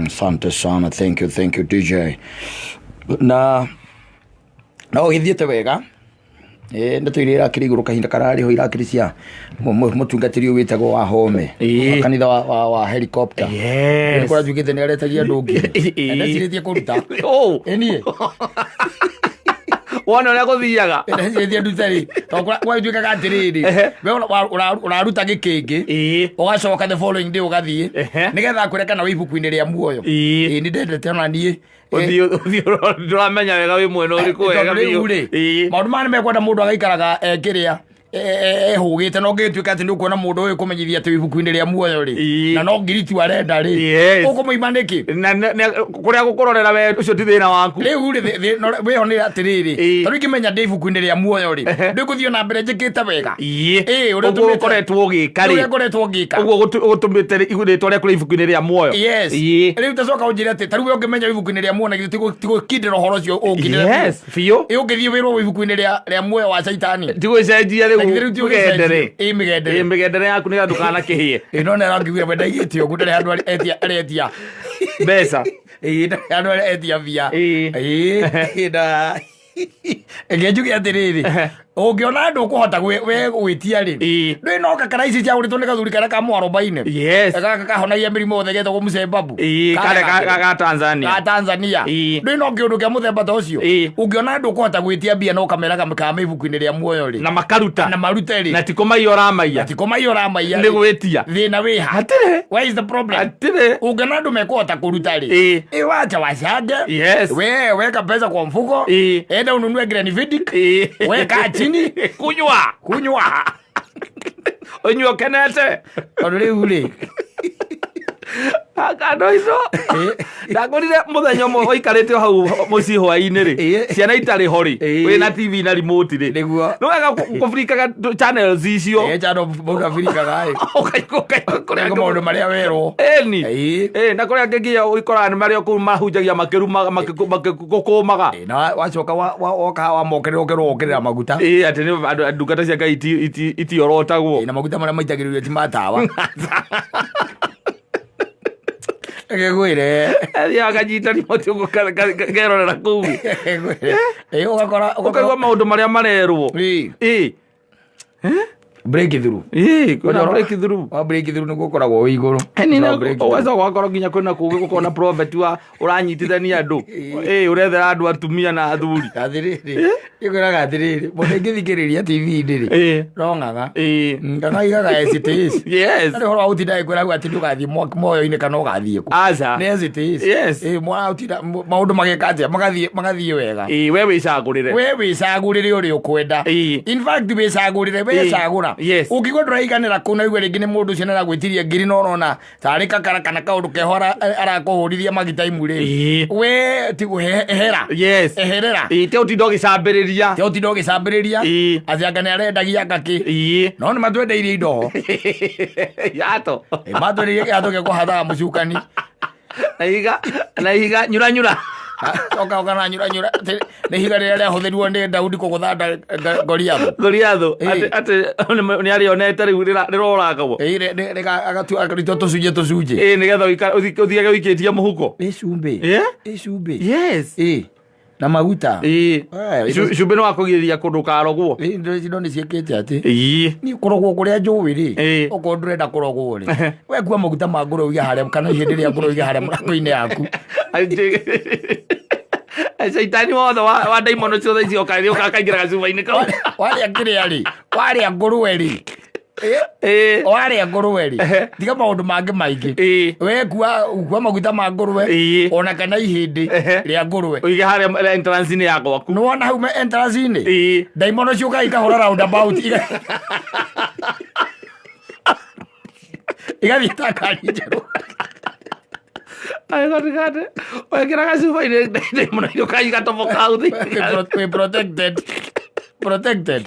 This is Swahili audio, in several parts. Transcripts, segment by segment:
Asante sana, thank you DJ. Na ũgĩthiĩte wega ndatũire akĩrĩgũrũ kahinda kararĩ ho irakĩrĩ cia mũtungatĩri ũyũ wĩtagwo wa home kanitha wa helicopter nĩ kora njugĩte nĩ aretagia andũ ngiri ndecirĩtie kũruta niĩ wona ũrĩa gũthiaga ndecirĩtie nduta rĩ tondũ gwatuĩkaga atĩrĩrĩ we ũraruta gĩkĩngĩ ũgacoka the following day ũgathiĩ nĩgetha kũrĩa kana wĩ ibuku-inĩ rĩa muoyo nĩ ndendete ona niĩ ndũramenya wega wĩ mwena ũrĩkũ wega biũ maũndũ maya nĩ mekwenda mũndũ agaikaraga kĩrĩa ehũgĩte no ngĩtuĩka atĩ nĩ ũkuona mũndũ ũyũ kũmenyithia atĩ ibuku-inĩ rĩa muoyo rĩ na no ngiriti arenda rĩ ũkũmũima nĩkĩ kũrĩa gũkũrorera we ũcio ti thĩna waku rĩu wĩho nĩ atĩrĩrĩ tondũ ingĩmenya ndĩ ibuku-inĩ rĩa muoyo rĩ ndĩgũthiĩ na mbere njĩkĩte wega ũguo ũkoretwo ũgĩka rĩ ũguo gũtũmĩte rĩtwa rĩaku rĩ ibuku-inĩ rĩa muoyo rĩu tacoka ũnjĩre atĩ tarĩu we ũngĩmenya ibuku-inĩ rĩa muoyo na tigũkindĩra ũhoro ũcio ũngindĩra biũ ũngĩthiĩ wĩrwo ibuku-inĩ rĩa muoyo wa caitani tigũcenjia rĩu mĩgendere yaku nĩgetha ndũkanakĩhĩe no nĩ arangĩguia we ndaigĩte ũguo ndarĩ handũ aretia mbeca handũ aretia bia ngĩnjuge atĩrĩrĩ ũngĩona andũ ũkũhota we gwĩtia rĩ ndũĩ no kakara ici ciagũrĩtwo nĩ gathuri karĩa ka mũarobaine gaka kahonagia mĩrimũ yothe getagwo mũcembabu ga Tanzania ndũĩ no kĩũndũ kĩa mũthemba ta ũcio ũngĩona andũ ũkũhota gwĩtia mbia no kameraga kama ibuku-inĩ rĩa muoyo rĩ na makaruta na marute rĩ na tikũmaiya ũramaiya nĩ gwĩtia thĩna wĩ ha where is the problem ũngĩona andũ mekũhota kũruta rĩ wacha wacange weka pesa kwa mfuko enda ununue Glenfiddich weka chini kunywa unywa kenete tondũ rĩu rĩ akando ico ndakũrire mũthenya ũmwe ũikarĩte hau mũciĩ hwaĩ-inĩ rĩ ciana itarĩ ho rĩ wĩna TV na remote rĩ nĩ wega kũbirikaga channels icio mũndũ abirikaga kũrĩa maũndũ marĩa werwo na kũrĩa ngĩnginya ũikoraga nĩ marĩa kũu mahunjagia makĩgũkũmaga na wacoka woka wamokerera ũkerwo maguta atĩ nĩ ndungata cia Ngai itiorotagwo na maguta marĩa maitagĩrĩrio ti matawa gegwire akanyita remote ũguo kerorera kũu ũkaigua maũndũ marĩa marerwo breakthrough nĩguo ũkoragwo wĩ igũrũ weca gwakorwo nginya kwĩna kũgĩ gũkorwo na prophet ũranyitithania andũ ũrethera andũ atumia na athuri atĩrĩrĩ ĩkwĩraga atĩrĩrĩ mũndũ ingĩthikĩrĩria TV-inĩ rĩ rongaga ngangaigaga hesitate narĩ horo wagũtinda ĩkwĩragwo atĩ ndũgathiĩ moyo-inĩ kana ũgathiĩ kũ nĩ hesitate maũndũ magĩka atĩa magathiĩ wega we wĩcagũrĩre ũrĩa ũkwenda in fact wĩcagũrĩre wecagũra ũngĩgwo ndũraiganĩra kũu na igwe rĩngĩ nĩ mũndũ ũcio nĩaragwĩtiria ngiri no ũrona tarĩ kakara kana kaũndũ keho arakũhũrithia magitaimu rĩ we ti ehera te ũtinda ũgĩcambĩrĩria atĩ anga nĩ arendagia ngakĩ no nĩ matwendeirie indo yato matwenderie kĩatũ gĩa kũhathaga mũcukani na ihiga nyuranyura oka na nyura nĩ ihiga rĩrĩa rĩahũthĩrirwo nĩ Daudi kũgũtha Goliathũ atĩ nĩ arĩonete rĩu rĩroragwo agatua tũcunjĩ nĩgetha ũthiage ũikĩtie mũhuko cumbĩ na maguta cumbĩ nĩ wakũgirĩria kũndũ karogwo indo nĩ ciĩkĩte atĩ nĩ kũrogwo kũrĩa njũĩ rĩ okorwo ndũrenda kũrogwo rĩ wekua maguta ma ngũrwe ũige harĩa kana ihĩndĩ rĩa ngũrwe ũige harĩa mũrango-inĩ yaku caitani wothe wa ndaimono ciothe icio kaingĩra gacuba-inĩ kau warĩa kĩrĩa rĩ warĩa ngũrwe rĩ warĩa ngũrwe rĩ tiga maũndũ mangĩ maingĩ wekua maguta ma ngũrwe ona kana ihĩndĩ rĩa ngũrwe ũige harĩa entrance-inĩ ya gwaku nĩ wona hau entrance-inĩ ndaimono ciũkaga ikahũra roundabout igathiĩ ta kari njerũ wekĩra gacuba-inĩ ndaimono iũkaga igatoboka hau protected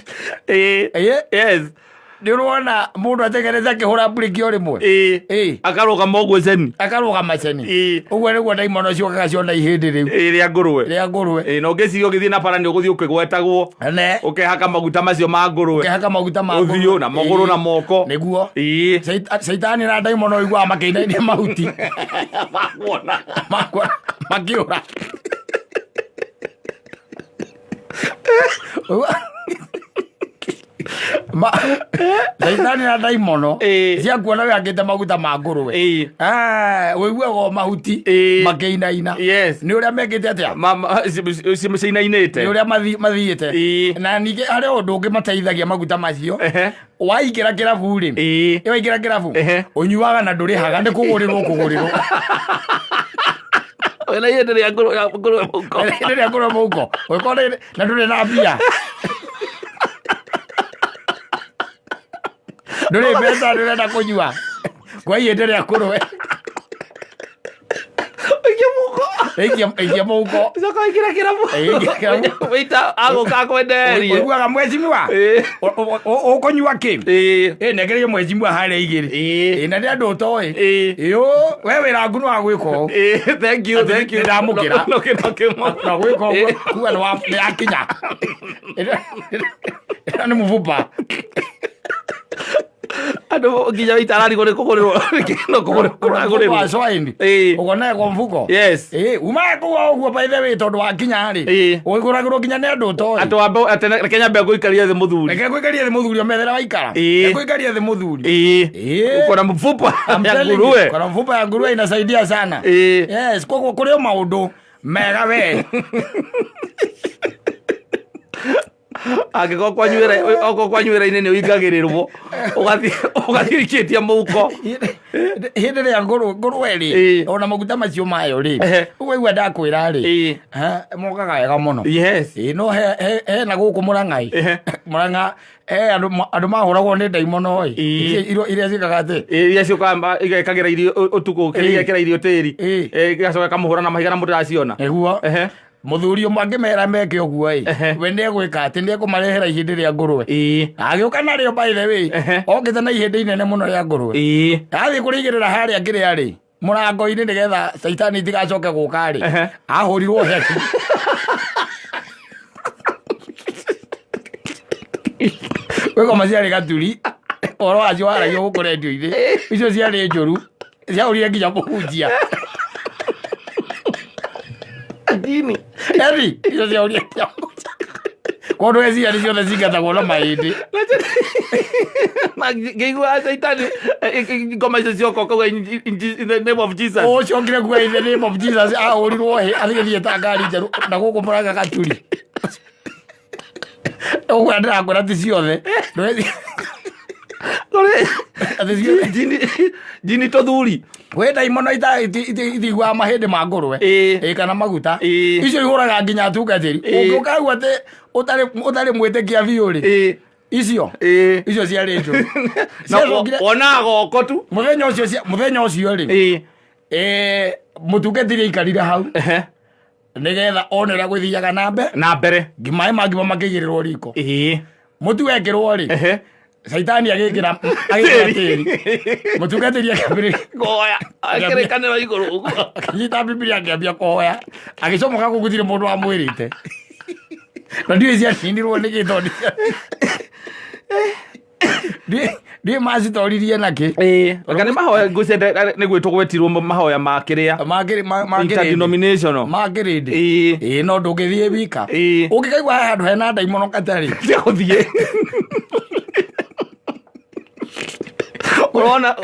yes ndirona mundu ategereza kihura break yo rimwe akaruga mogwe ceni uguo niguo ndaimono ciokaga ciona ihindi riu ria ngurwe no ngiciria ugithie na bara ni uguthie ukigwetagwo ukehaka maguta macio ma ngurwe uthiu na maguru na moko niguo Saitani na ndaimono igua makiinainia mahuti makiura Saitani na ndaimono ciakuona we akite maguta ma ngurwe wiguaga mahuti makiinaina ni uria mekite atia ciinainite ni uria mathiite na ningi hari undu ungi mateithagia maguta macio waingira kirabu ri waingira kirabu unyuaga na ndurihaga ni kugurirwo wena yende ria ngurwe muko wikore na nduri na mbia nduri mbeca ndurenda kunyua kwa ihindi ria ngurwe ikia muko coka ikira kirabu wita agoka kwenderia uguaga mwecimwa ukunyua ki negereire mwecimwa haria igiri na ndi andu utoi we wira ngunu wa gwiko thank you ndamukira na gwiko kuwa ni akinya ni muvupa andu nginya witarari gore kugurirwo no kugurirwo ugona kwa mfuko uma kuwa uguo by the way tondu wa kinya ri uguragirwo kinya ni andu to atu ambe atene Kenya mbe guikaria the muthuri reke guikaria the muthuri omethera waikara guikaria the muthuri uko na mfupa ya nguruwe kuna mfupa ya nguruwe inasaidia sana yes kurio maundu mega we agiko kwanyuira inene uingagirirwo ugathirikitia muko hindi ria ngurwe ri ona maguta macio mayo ri uguo ndakwira ri mokaga wega muno no he na guku Murang'a andu mahuragwo ni ndaimono iria cikaga ati iria ciuka igekagira irio utuku kiria irio tiri igacoka kamuhura na mahiga na mundu araciona niguo muthuri umwe angimera meke uguo we ni egwika ati ni ekumarehera ihindi ria ngurwe agiuka nario by the way okite na ihindi inene muno ria ngurwe athi kurigirira haria kiria ri murango-ini nigetha Saitani tigacoke guka ri ahurirwo heki weko maciari gaturi oro acio aragio guku rendio-ini icio ciarĩ njũru ciahũrire nginya mũhunjia dini icio ciahũrire nginya kondo eciria nĩ ciothe cingatagwo na mahĩndĩ na ngĩigua Saitani ngoma icio cioka kuga in the name of Jesus ũciokire kuga in the name of Jesus ahũrirwo hĩ athigĩthiĩta ngari njerũ na gũkũ Mũrang'a gaturi ũguo ndĩrakwĩra ti ciothe jini to thuri we ndaimono ithiguaga mahĩndĩ ma ngũrwe kana maguta icio ihũraga nginya atungatĩri ũngĩũka hau atĩ ũtarĩ mwĩtĩkia biũ rĩ icio ciarĩ njũru wonaga goko tu mũthenya ũcio rĩ mũtungatĩri aikarire hau nigetha one ũrĩa gũthiaga na mbere maĩ mangĩ makĩigĩrĩrwo riko mũtu wekĩrwo rĩ Saitani agĩkĩra tĩri mũtungatĩri akĩambĩrĩria kũhoya akĩrĩkanĩra igũrũ ũguo akĩnyita Bibilia akĩambia kũhoya agĩcomoka kũu gũtirĩ mũndũ wamwĩrĩte na ndiũĩ ciacindirwo nĩ gĩtoni ndiũĩ macitoririe nakĩ reka nĩ mahoya ngũciende nĩ gwĩtwo gwetirwo mahoya ma kĩrĩa interdenominational ma kĩrĩndĩ no ndũngĩthiĩ wika ũngĩkaigua handũ hena ndaimono katarĩ gũthiĩ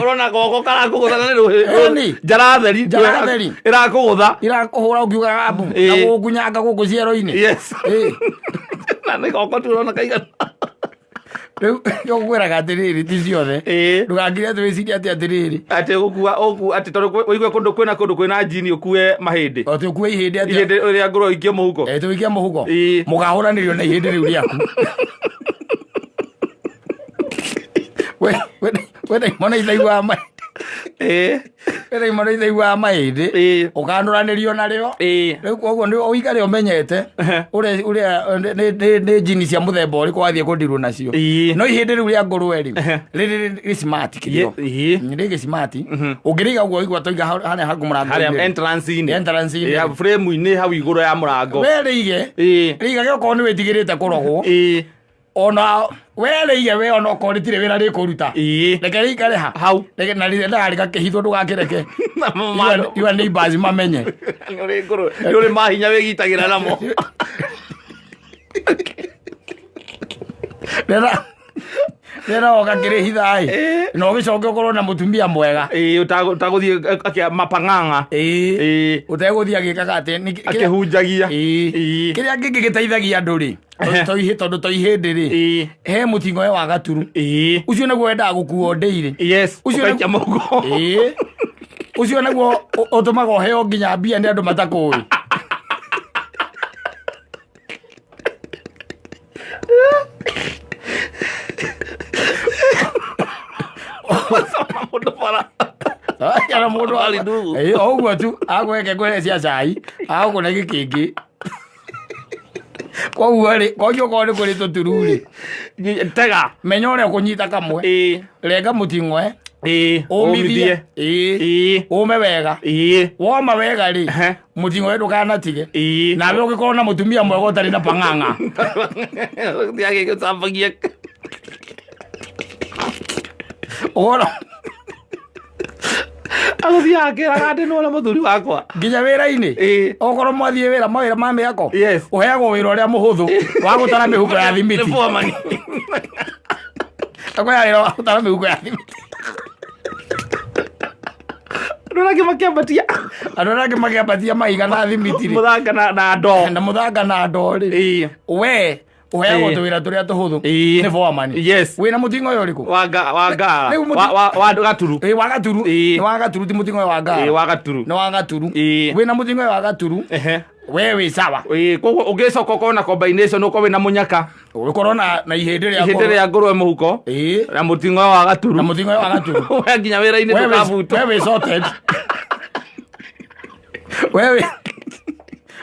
urona goko karakũgũtha na nĩ rũhĩ njaratheri ĩrakũgũtha irakũhũra ũkiugaga abu na gũkunyanga gũkũ ciero-inĩ na nĩ goko tu ũrona kaigana rĩu nĩũkwĩraga atĩrĩrĩ ti ciothe ndũgakire atĩ wĩcirie atĩ atĩrĩrĩ atĩ gũkua atĩ tondũ ũigue kũndũ kwĩna njini ũkue mahĩndĩ atĩ ũkue ihĩndĩ atĩ ihĩndĩ rĩa ngũrwe ũikie mũhuko tũikie mũhuko mũkahũranĩrio na ihĩndĩ rĩu rĩaku we ndaimono itaiguaga Ere imano ithegwa mahindi ukanduranĩrio narĩo rĩu koguo nĩ ũikare ũmenyete ũrĩa nĩ jini cia mũthemba ũrĩkũ wathiĩ kũndirwo nacio no ihĩndĩ rĩu rĩa ngũrwe rĩu rĩ smart kĩrĩo rĩ smart ũngĩrĩiga ũguo igwa toiga hana haku mũrango entrance-inĩ frame-inĩ hau igũrũ ya mũrango we rĩigage okorwo nĩ wĩtigĩrĩte kũrogwo ona weleige we ona ko ritire wira rikuruta reke rikare hau reke na rĩrĩa rĩgakĩhithwo ndũgakĩreke you neighbors mamenye nĩ mahinya wĩgitagĩra namo Nera ogakĩrĩhitha no gĩcoke ũkorwo na mũtumia mwega ũtagũthiĩ mapang'ang'a ũtegũthiĩ agĩkaga atĩ akĩhunjagia kĩrĩa kĩngĩ gĩteithagia andũ rĩ tondũ toihĩndĩ rĩ he mũting'oe wa gaturu ũcio nĩguo wendaga gũkuo ndĩirĩ ũcio nĩguo ũtũmaga ũheo nginya mbia nĩ andũ matakũĩ Yana mundu ali ndugu ogwo tu agweke kwerecia cai agukuna gĩkĩngĩ koguo rĩ koguo ko nĩ kũrĩ tũtururi tega menya ũrĩa kũnyita kamwe renga mũting'oe ũmithie ũme wega woma wega rĩ mũting'oe ndũkanatige nawe ũgĩkorwo na mũtumia mwega ũtarĩ na pang'ang'a thiagĩgĩcambagia ũhoro agũthiaga kĩraga ndĩ nũra mũthuri wakwa nginya wĩra-inĩ okorwo mwathiĩ wĩra mawĩra ma mĩako ũheagwo wĩra ũrĩa mũhũthũ wa gũtara mĩhuko ya thimiti akwĩra wĩra wa gũtara mĩhuko ya thimiti andũ arĩa makĩambatia mahiga na thimiti mũthanga na ndoo na ndoo rĩ we uheagwo tũwĩra tũrĩa tũhũthũ nĩ foreman wĩna mũting'oe ũrĩkũ wa gaturu nĩ wa gaturu ti mũting'oe wa ngara nĩ wa gaturu wĩna mũting'oe wa gaturu we wĩ sawa koguo ũngĩcoka ũkorwo na combination ũkorwo wĩna mũnyaka ũgĩkorwo na ihĩndĩ rĩa ngũrwe mũhuko na mũting'oe wa gaturu we nginya wĩra-inĩ tũkabutwo we wĩ sorted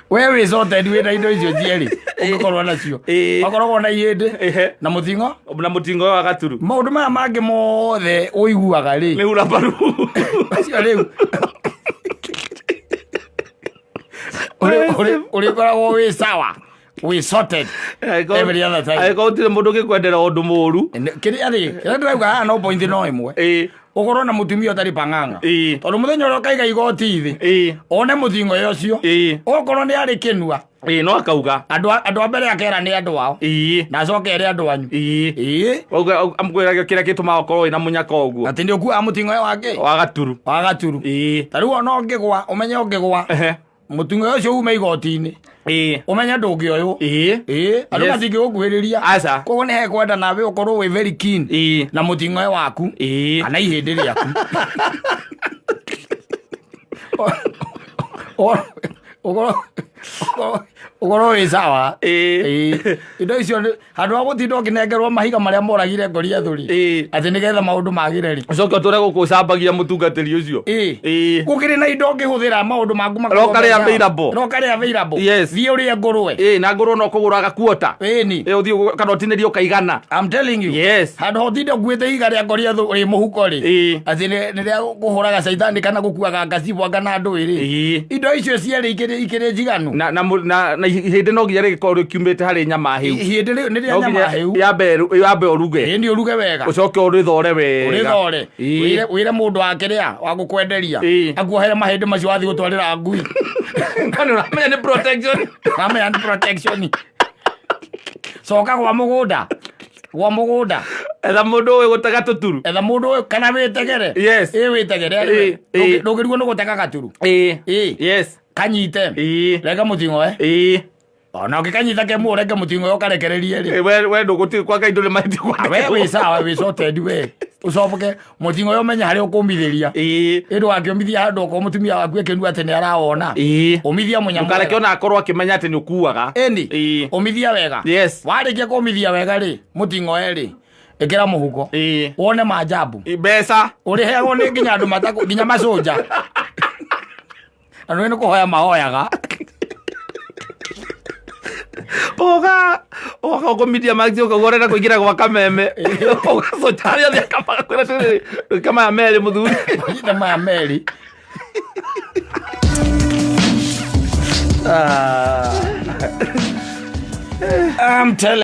we wĩ sorted wĩna indo icio cierĩ ũngĩkorwo nacio wakoragwo na ihĩndĩ na mũting'oe wa gaturu maũndũ maya mangĩ mothe ũiguaga rĩ nĩ urabaru acio rĩu ũrĩkoragwo wĩ sawa wĩ sorted every other time agĩkorwo gũtirĩ mũndũ ũgĩkwendera ũndũ mũũru kĩrĩa ndĩrauga haha no point no ĩmwe ũkorwo na mũtumia ũtarĩ pang'ang'a tondũ mũthenya ũrĩa ũkaiga igoti thĩ one mũting'oe ũcio ũkorwo nĩ arĩ kĩnua no akauga andũ a mbere akera nĩ andũ ao na acoke ere andũ anyu amkwĩragio kĩrĩa gĩtũmaga ũkorwo wĩna mũnyaka ũguo atĩ nĩ ũkuaga mũting'oe wake wa gaturu ta rĩu ona ũngĩgwa ũmenye ũngĩgwa mũting'oe ũcio ume igoti-inĩ ũmenye ndũngĩoywo andũ matingĩgũkuhĩrĩria koguo nĩ hekwenda nawe ũkorwo wĩ very keen na mũting'oe waku kana ihĩndĩ rĩaku ũkorwo wĩ sawa indo icio handũ ha gũtinda ũkĩnengerwo mahiga marĩa moragire ngori ethũri atĩ nĩgetha maũndũ magĩre rĩ ũcoke ũtũre gũkũcambagia mũtungatĩri ũcio gũkĩrĩ na indo ũngĩhũthĩra maũndũ maku rokarĩ available thiĩ ũrĩe ngũrwe na ngũrwe no kũgũraga kuota ũthiĩ kana ũtinĩrie ũkaigana I'm telling you handũ ha ũtinda ũkuĩte ihiga rĩa ngori ethũri mũhuko rĩ atĩ nĩrĩa kũhũraga caitani kana gũkuaga ngacibwanga na ndũĩ rĩ indo icio cierĩ ikĩrĩ njiganu na ihĩndĩ no nginya rĩgĩkorwo rĩkiumĩte harĩ nyama hĩu ihĩndĩ nĩ rĩa nyama hĩu yambe ũruge ĩndĩ ũruge wega ũcoke ũrĩthore wega wĩre mũndũ wa kĩrĩa wa gũkwenderia akuohere mahĩndĩ macio wathiĩ gũtwarĩra ngui kana ũramenya nĩ protection coka gwa mũgũnda etha mũndũ ũĩ gũtega tũturu kana wĩtegere wĩtegere ndũgĩrigwo nĩ gũtega gaturu kanyite rega mũting'oe ona ũngĩkanyita kemũ reke mũting'oe ũkarekererie rĩ we ndũgũtirĩ kwanga indo nĩ mahĩtia we wĩ sawa wĩ sorted we ũcoke mũting'oe ũmenye harĩa ũkũmithĩria ĩndũ wakĩũmithia handũ okorwo mũtumia waku akĩnua atĩ nĩ arawona ũmithia mũnyamũ ndũkareke ona akorwo akĩmenya atĩ nĩ ũkuaga ũmithia wega warĩkia kũmithia wega rĩ mũting'oe rĩ ekera muhuko wone maajabu mbeca uri heagwo ni nginya andu matako nginya masoja anu ni kuhoya mahoyaga oga komithia maxi ukagorera kuingira kwa kameme ugacotaria thia kama ya meri muthuri kama ya meri I'm telling